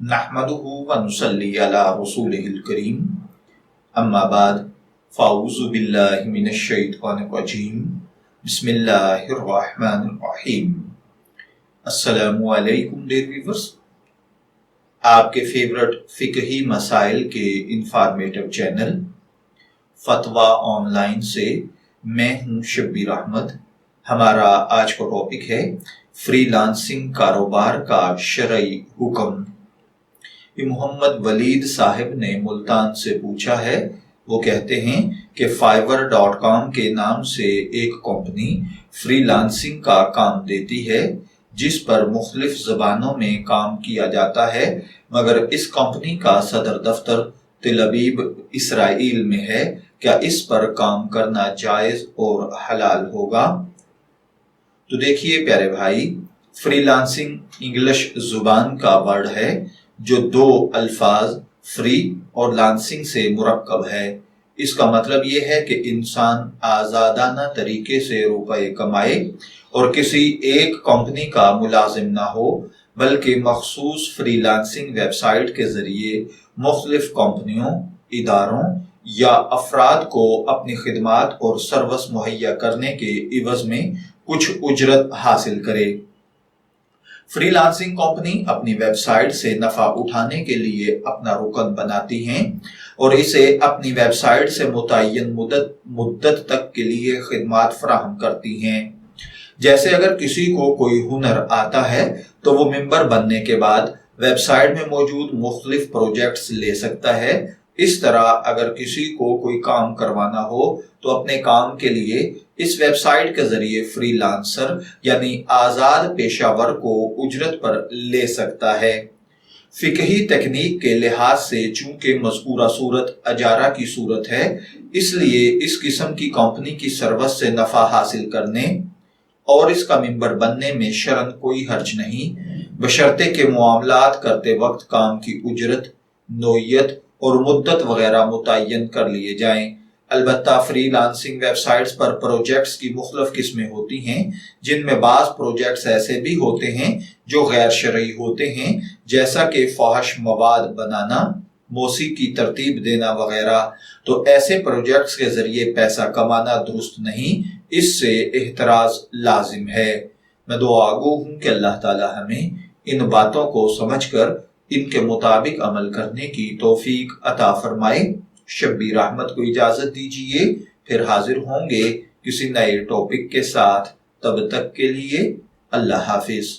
नहमदुहु व नुसल्ली अला रसूलिहिल करीम अम्मा बाद फ़ाऊज़ु बिल्लाहि मिनश शैतानिर रजीम बिस्मिल्लाहिर रहमानिर रहीम। अस्सलामु अलैकुम डियर व्यूअर्स, आपके फेवरेट फिकही मसाइल के इंफॉर्मेटिव चैनल फतवा ऑनलाइन से मैं हूं शब्बीर अहमद। हमारा आज का टॉपिक है फ्रीलांसिंग कारोबार का शरई हुक्म। मोहम्मद वलीद साहब ने मुल्तान से पूछा है। वो कहते हैं कि fiverr.com के नाम से एक कंपनी फ्रीलांसिंग का काम देती है जिस पर मुख्तलिफ ज़बानों में काम किया जाता है, मगर इस कंपनी का सदर दफ्तर तेल अवीव इसराइल में है। क्या इस पर काम करना जायज़ और हलाल होगा? तो देखिए प्यारे भाई, फ्रीलांसिंग इंग्लिश जुबान का वर्ड है जो दो अल्फाज फ्री और लांसिंग से मुरक्कब है। इसका मतलब यह है कि इंसान आज़ादाना तरीके से रुपए कमाए और किसी एक कंपनी का मुलाजिम ना हो, बल्कि मखसूस फ्रीलांसिंग वेबसाइट के जरिए मुख्तलिफ कंपनियों, इदारों या अफराद को अपनी खिदमात और सर्विस मुहैया करने के इवज में कुछ उजरत हासिल करे। फ्रीलांसिंग कंपनी अपनी वेबसाइट से नफा उठाने के लिए अपना रुकन बनाती हैं और इसे अपनी वेबसाइट से मुतय्यन मुद्दत तक के लिए खिदमात फराहम करती हैं। जैसे अगर किसी को कोई हुनर आता है तो वो मेंबर बनने के बाद वेबसाइट में मौजूद मुख्तलिफ प्रोजेक्ट्स ले सकता है। इस तरह अगर किसी को कोई काम करवाना हो तो अपने काम के लिए इस वेबसाइट के जरिए फ्रीलांसर यानी आजाद पेशावर को उजरत पर ले सकता है। फिकही तकनीक के लिहाज से चूंकि मज़कूरा सूरत अजारा की सूरत है, इसलिए इस किस्म की कंपनी की सर्विस से नफा हासिल करने और इसका मेंबर बनने में शरन कोई हर्ज नहीं, बशर्ते के मुआमलात करते वक्त काम की उजरत, नोयत और मुद्दत वगैरह मुतय्यन कर लिए जाएं। अलबत्ता फ्रीलांसिंग वेबसाइट्स पर प्रोजेक्ट्स की मुख्तलिफ किस्में होती हैं, जिनमें बाज़ प्रोजेक्ट्स ऐसे भी होते हैं जो गैर शरई होते हैं, जैसा कि फहश मवाद बनाना, मौसीकी तरतीब देना वगैरह। तो ऐसे प्रोजेक्ट्स के जरिए पैसा कमाना दुरुस्त नहीं, इससे एहतराज लाजिम है। मैं दुआगो हूँ कि अल्लाह ताला हमें इन बातों को समझकर इनके मुताबिक अमल करने की तौफीक अता फरमाए। शब्बीर अहमद को इजाजत दीजिए, फिर हाजिर होंगे किसी नए टॉपिक के साथ। तब तक के लिए अल्लाह हाफिज।